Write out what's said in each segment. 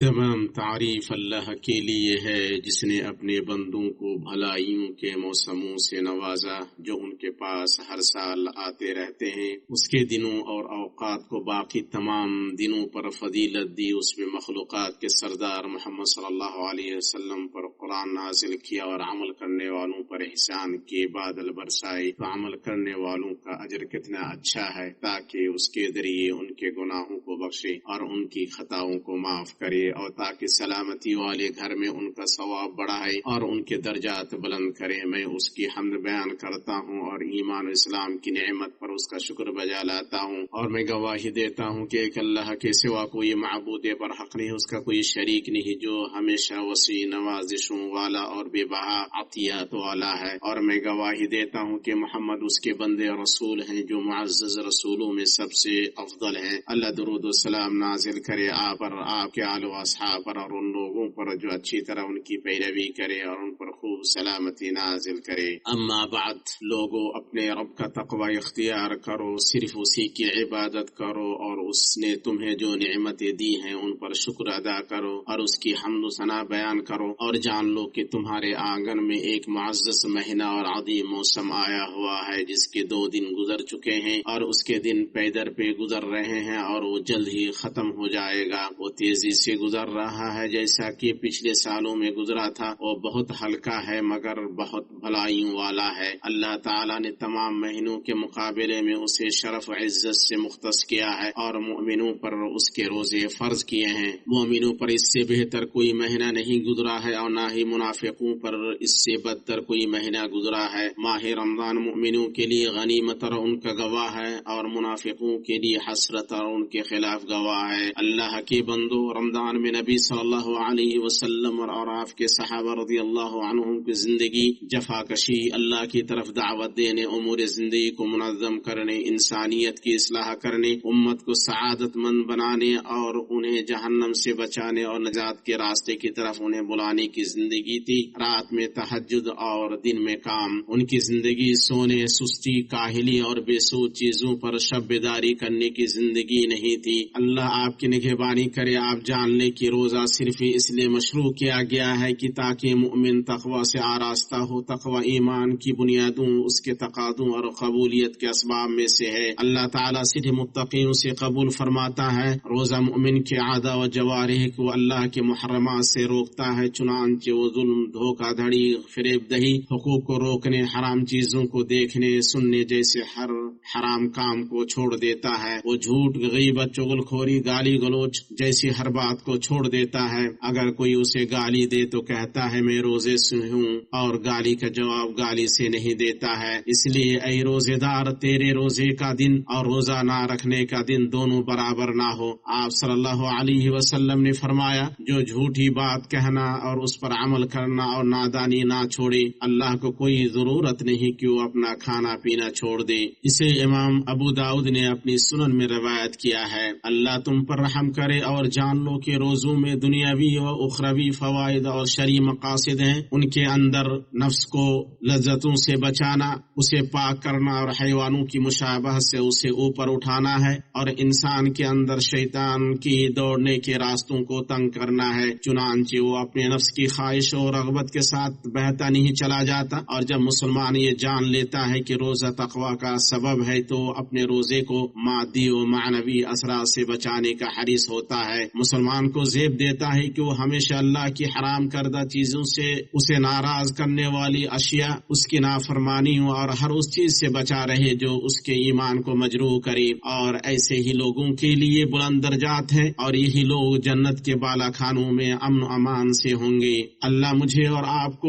تمام تعریف اللہ کے لیے ہے جس نے اپنے بندوں کو بھلائیوں کے موسموں سے نوازا جو ان کے پاس ہر سال آتے رہتے ہیں، اس کے دنوں اور اوقات کو باقی تمام دنوں پر فضیلت دی، اس میں مخلوقات کے سردار محمد صلی اللہ علیہ وسلم پر قرآن نازل کیا اور عمل کرنے والوں پر احسان کے بادل برسائے، تو عمل کرنے والوں کا اجر کتنا اچھا ہے، تاکہ اس کے ذریعے ان کے گناہوں کو بخشے اور ان کی خطاؤں کو معاف کرے، اور تاکہ سلامتی والے گھر میں ان کا ثواب بڑھائے اور ان کے درجات بلند کرے۔ میں اس کی حمد بیان کرتا ہوں اور ایمان و اسلام کی نعمت پر اس کا شکر بجا لاتا ہوں، اور میں گواہی دیتا ہوں کہ ایک اللہ کے سوا کوئی معبود برحق نہیں، اس کا کوئی شریک نہیں، جو ہمیشہ وسیع نوازشوں والا اور بے بہا عطیات والا ہے، اور میں گواہی دیتا ہوں کہ محمد اس کے بندے اور رسول ہیں جو معزز رسولوں میں سب سے افضل ہیں۔ اللہ درود و سلام نازل کرے آپ پر، آپ کے آل و اصحاب پر، اور ان لوگوں پر جو اچھی طرح ان کی پیروی کرے اور ان پر خوب سلامتی نازل کرے۔ اما بعد، لوگوں اپنے رب کا تقوی اختیار کرو، صرف اسی کی عبادت کرو، اور اس نے تمہیں جو نعمتیں دی ہیں ان پر شکر ادا کرو اور اس کی حمد و ثنا بیان کرو، اور جان لو کہ تمہارے آنگن میں ایک معزز مہینہ اور عظیم موسم آیا ہوا ہے، جس کے 2 دن گزر چکے ہیں اور اس کے دن پیدر پہ گزر رہے ہیں، اور وہ جلد ہی ختم ہو جائے گا۔ وہ تیزی سے گزر رہا ہے جیسا کہ پچھلے سالوں میں گزرا تھا، وہ بہت ہلکا ہے مگر بہت بھلائیوں والا ہے۔ اللہ تعالیٰ نے تمام مہینوں کے مقابلے میں اسے شرف و عزت سے مختص کیا ہے، اور مومنوں پر اس کے روزے فرض کیے ہیں۔ مومنوں پر اس سے بہتر کوئی مہینہ نہیں گزرا ہے، اور نہ ہی منافقوں پر اس سے بدتر کوئی مہینہ گزرا ہے۔ ماہ رمضان مومنوں کے لیے غنیمت اور ان کا گواہ ہے، اور منافقوں کے لیے حسرت اور ان کے خلاف گواہ ہے۔ اللہ کے بندو، رمضان میں نبی صلی اللہ علیہ وسلم اور آپ کے صحابہ رضی اللہ عنہم کی زندگی جفا کشی، اللہ کی طرف دعوت دینے، امور زندگی کو منظم کرنے، انسانیت کی اصلاح کرنے، امت کو سعادت مند بنانے اور انہیں جہنم سے بچانے اور نجات کے راستے کی طرف انہیں بلانے کی زندگی تھی۔ رات میں تہجد اور دن میں کام۔ ان کی زندگی سونے، سستی، کاہلی اور بے سود چیزوں پر شب بیداری کرنے کی زندگی نہیں تھی۔ اللہ آپ کی نگہبانی کرے۔ آپ جان لیں کہ روزہ صرف اس لیے مشروع کیا گیا ہے کہ تاکہ مومن تقوی سے آراستہ ہو۔ تقوی ایمان کی بنیادوں، اس کے تقاضوں اور قبولیت کے اسباب میں سے ہے۔ اللہ تعالیٰ صرف متقیوں سے قبول فرماتا ہے۔ روزہ مومن کے اعضاء و جوارح کو اللہ کے محرمات سے روکتا ہے، چنانچہ وہ ظلم، دھوکہ دھڑی، فریب دہی، حقوق کو روکنے، حرام چیزوں کو دیکھنے سننے جیسے ہر حرام کام کو چھوڑ دیتا ہے۔ وہ جھوٹ، غیبت، چغلخوری، گالی گلوچ جیسی ہر بات کو چھوڑ دیتا ہے۔ اگر کوئی اسے گالی دے تو کہتا ہے میں روزے سے ہوں، اور گالی کا جواب گالی سے نہیں دیتا ہے۔ اس لیے اے روزے دار، تیرے روزے کا دن اور روزہ نہ رکھنے کا دن دونوں برابر نہ ہو۔ آپ صلی اللہ علیہ وسلم نے فرمایا، جو جھوٹی بات کہنا اور اس پر عمل کرنا اور نادانی نہ چھوڑے، اللہ کو کوئی ضرورت نہیں کہ وہ اپنا کھانا پینا چھوڑ دے۔ اسے امام ابو داؤد نے اپنی سنن میں روایت کیا ہے۔ اللہ تم پر رحم کرے، اور جان لو کہ روزوں میں دنیاوی و اخروی فوائد اور شرعی مقاصد ہیں۔ ان کے اندر نفس کو لذتوں سے بچانا، اسے پاک کرنا اور حیوانوں کی مشابہت سے اسے اوپر اٹھانا ہے، اور انسان کے اندر شیطان کی دوڑنے کے راستوں کو تنگ کرنا ہے، چنانچہ وہ اپنے نفس کی خواہش اور رغبت کے ساتھ بہتا نہیں چلا جاتا۔ اور جب مسلمان یہ جان لیتا ہے کہ روزہ تقوی کا سبب ہے تو اپنے روزے کو مادی و معنوی اثرات سے بچانے کا حریص ہوتا ہے۔ مسلمان کو زیب دیتا ہے کہ وہ ہمیشہ اللہ کی حرام کردہ چیزوں سے، اسے ناراض کرنے والی اشیاء، اس کی نافرمانیوں اور ہر اس چیز سے بچا رہے جو اس کے ایمان کو مجروح کرے، اور ایسے ہی لوگوں کے لیے بلند درجات ہیں، اور یہی لوگ جنت کے بالا خانوں میں امن و امان سے ہوں گے۔ اللہ مجھے اور آپ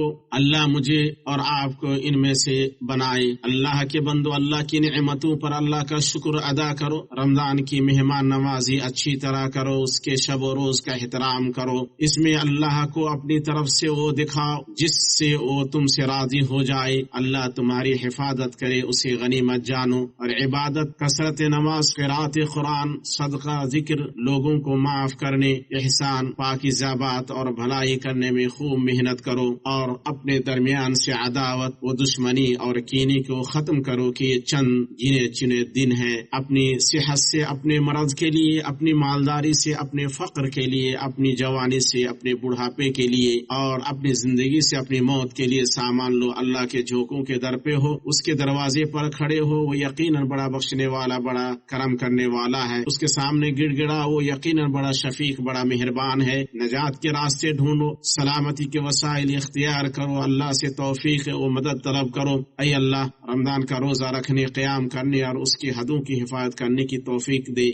کو ان میں سے بنائے۔ اللہ کے بندو، اللہ کی نعمتوں پر اللہ کا شکر ادا کرو۔ رمضان کی مہمان نوازی اچھی طرح کرو، اس کے شب و روز کا احترام کرو۔ اس میں اللہ کو اپنی طرف سے وہ دکھاؤ جس سے وہ تم سے سے راضی ہو جائے، اللہ تمہاری حفاظت کرے، اسے غنیمت جانو۔ اور عبادت، کثرت نماز، قرات قرآن، صدقہ، ذکر، لوگوں کو معاف کرنے، احسان، پاکیزہ بات اور بھلائی کرنے میں خوب محنت کرو، اور اپنے درمیان سے عداوت و دشمنی اور کینی کو ختم کرو کہ یہ چند گنے چنے دن ہیں۔ اپنی صحت سے، اپنے مرض کے لیے، اپنی مالداری سے، اپنے فقر کے لیے، اپنی جوانی سے، اپنے بڑھاپے کے لیے، اور اپنی زندگی سے اپنی موت کے لیے سامان لو۔ اللہ کے جھونکوں کے در پہ ہو، اس کے دروازے پر کھڑے ہو، وہ یقیناً بڑا بخشنے والا، بڑا کرم کرنے والا ہے۔ اس کے سامنے گڑ گڑا، وہ یقیناً بڑا شفیق، بڑا مہربان ہے۔ نجات کے راستے ڈھونڈو، سلامتی کے وسائل اختیار کرو، اللہ سے توفیق و مدد طلب کرو۔ اے اللہ، رمضان کا روزہ رکھنے، قیام کرنے اور اس کی حدوں کی حفاظت کرنے کی توفیق دے۔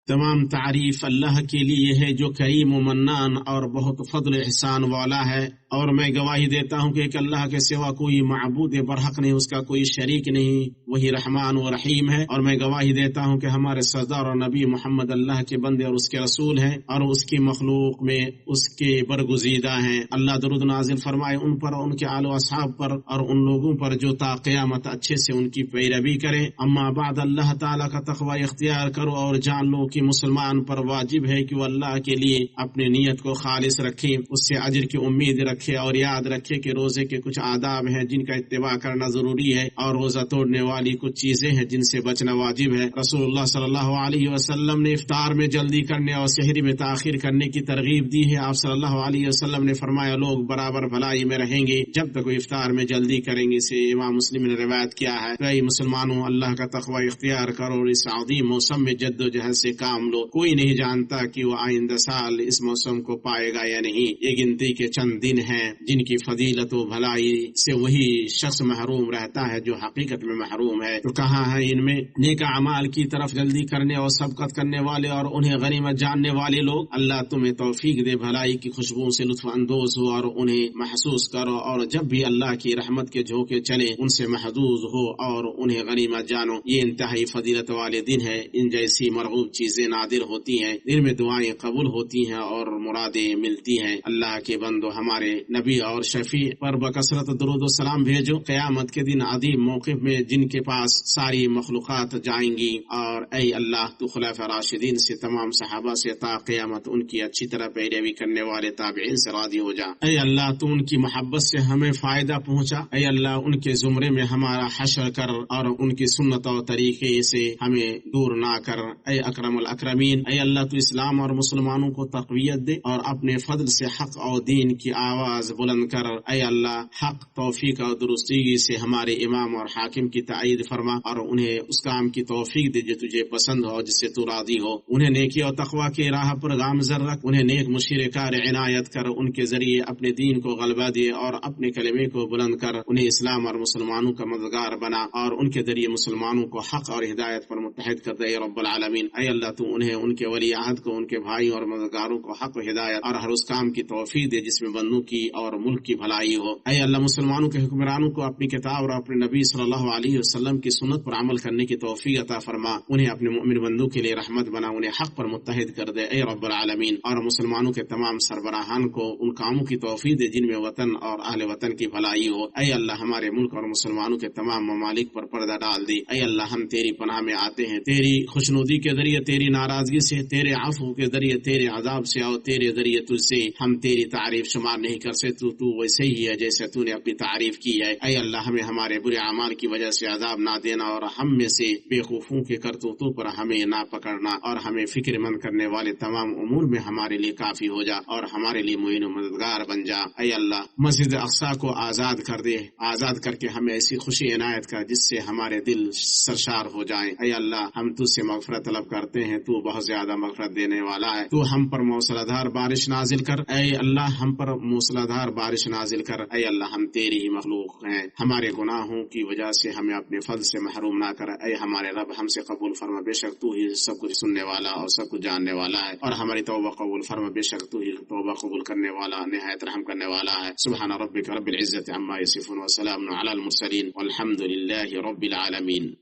تمام تعریف اللہ کے لیے ہے جو کریم و منان اور بہت فضل احسان والا ہے، اور میں گواہی دیتا ہوں کہ ایک اللہ کے سوا کوئی معبود برحق نہیں، اس کا کوئی شریک نہیں، وہی رحمان و رحیم ہے۔ اور میں گواہی دیتا ہوں کہ ہمارے سردار اور نبی محمد اللہ کے بندے اور اس کے رسول ہیں، اور اس کی مخلوق میں اس کے برگزیدہ ہیں۔ اللہ درود نازل فرمائے ان پر، ان کے آل و اصحاب پر، اور ان لوگوں پر جو تا قیامت اچھے سے ان کی پیروی کریں۔ اما بعد، اللہ تعالیٰ کا تقوی اختیار کرو اور جان لو کہ مسلمان پر واجب ہے کہ وہ اللہ کے لیے اپنی نیت کو خالص رکھے، اس سے اجر کی امید رکھے، اور یاد رکھے کہ روزے کے کچھ آداب ہیں جن کا اتباع کرنا ضروری ہے، اور روزہ توڑنے والی کچھ چیزیں ہیں جن سے بچنا واجب ہے۔ رسول اللہ صلی اللہ علیہ وسلم نے افطار میں جلدی کرنے اور سحری میں تاخیر کرنے کی ترغیب دی ہے۔ آپ صلی اللہ علیہ وسلم نے فرمایا، لوگ برابر بھلائی میں رہیں گے جب تک وہ افطار میں جلدی کریں گے، اسے امام مسلم نے روایت کیا ہے۔ اے مسلمانوں، اللہ کا تقوی اختیار کرو اور اس عظیم موسم میں جد و جہد سے کام لو۔ کوئی نہیں جانتا کہ وہ آئندہ سال اس موسم کو پائے گا یا نہیں۔ یہ گنتی کے چند دن ہیں جن کی فضیلت و بھلائی سے وہی شخص محروم رہتا ہے جو حقیقت میں محروم ہے۔ تو کہاں ہے ان میں نیک اعمال کی طرف جلدی کرنے اور سبقت کرنے والے اور انہیں غنیمت جاننے والے لوگ؟ اللہ تمہیں توفیق دے بھلائی کی خوشبو سے لطف اندوز ہو اور انہیں محسوس کرو، اور جب بھی اللہ کی رحمت کے جھونکے چلے ان سے محظوظ ہو اور انہیں غنیمت جانو۔ یہ انتہائی فضیلت والے دن ہے۔ ان جیسی مرغوب چیزیں نادر ہوتی ہیں، دن میں دعائیں قبول ہوتی ہیں اور مرادیں ملتی ہیں۔ اللہ کے بندو، ہمارے نبی اور شفیع پر بکثرت درود و سلام بھیجو۔ قیامت کے دن عظیم موقف میں جن کے پاس ساری مخلوقات جائیں گی، اور اے اللہ تو خلفاء راشدین سے، تمام صحابہ سے تا قیامت ان کی اچھی طرح پیروی کرنے والے تابعین سے راضی ہو جا۔ اے اللہ تو ان کی محبت سے ہمیں فائدہ پہنچا۔ اے اللہ ان کے زمرے میں ہمارا حشر کر اور ان کی سنت و طریقے سے ہمیں دور نہ کر۔ اے اکرم الاکرمین، اے اللہ تو اسلام اور مسلمانوں کو تقویت دے اور اپنے فضل سے حق اور دین کی آواز بلند کر۔ اے اللہ حق، توفیق اور درستگی سے ہمارے امام اور حاکم کی تائید فرما، اور انہیں اس کام کی توفیق دے جو تجھے پسند ہو، جس سے تو راضی ہو۔ انہیں نیکی اور تقوی کے راہ پر گامزن رکھ، انہیں نیک مشیر کار عنایت کر، ان کے ذریعے اپنے دین کو غلبہ دے اور اپنے کلمے کو بلند کر، انہیں اسلام اور مسلمانوں کا مددگار بنا، اور ان کے ذریعے مسلمانوں کو حق اور ہدایت پر متحد کر دے رب العالمین۔ اے اللہ تو انہیں، ان کے ولی عہد کو، ان کے بھائیوں اور مددگاروں کو حق و ہدایت اور ہر اس کام کی توفیق دے جس میں بندوں کی اور ملک کی بھلائی ہو۔ اے اللہ مسلمانوں کے حکمرانوں کو اپنی کتاب اور اپنے نبی صلی اللہ علیہ وسلم کی سنت پر عمل کرنے کی توفیق عطا فرما، انہیں اپنے مؤمن بندوں کے لیے رحمت بنا، انہیں حق پر متحد کر دے اے رب العالمین، اور مسلمانوں کے تمام سربراہان کو ان کاموں کی توفیق دے جن میں وطن اور اہل وطن کی بھلائی ہو۔ اے اللہ ہمارے ملک اور مسلمانوں کے تمام ممالک پر پردہ ڈال دے۔ اے اللہ ہم تیری پناہ میں آتے ہیں، تیری خوشنودی کے ذریعے، تیری ناراضگی سے، تیرے عفو کے ذریعے، تیرے عذاب سے، اور تیرے ذریعے تجھ سے ہم تیری تعریف شمار نہیں کر سکتے۔ تو ویسے ہی ہے جیسے تو نے اپنی تعریف کی ہے۔ اے اللہ ہمیں ہمارے برے اعمال کی وجہ سے عذاب نہ دینا، اور ہم میں سے بے خوفوں کے کرتوتوں پر ہمیں نہ پکڑنا، اور ہمیں فکر مند کرنے والے تمام امور میں ہمارے لیے کافی ہو جا اور ہمارے لیے معین و مددگار بن جا۔ اے اللہ مسجد اقصی کو آزاد کر دے، آزاد کر کے ہمیں ایسی خوشی عنایت کر جس سے ہمارے دل سرشار ہو جائیں۔ اے اللہ ہم تجھ سے مغفرت طلب کرتے ہیں، تو بہت زیادہ مغفرت دینے والا ہے۔ تو ہم پر موسلادھار بارش نازل کر، اے اللہ ہم پر موسلادھار بارش نازل کر۔ اے اللہ ہم تیری ہی مخلوق ہیں، ہمارے گناہوں کی وجہ سے ہمیں اپنے فضل سے محروم نہ کر۔ اے ہمارے رب ہم سے قبول فرما، بے شک تو ہی سب کچھ سننے والا اور سب کچھ جاننے والا ہے، اور ہماری توبہ قبول فرما، بے شک تو ہی توبہ قبول کرنے والا، نہایت رحم کرنے والا ہے۔ سبحان ربک رب العزت عما یصفون وسلام علی المرسلین والحمد للہ رب العالمین۔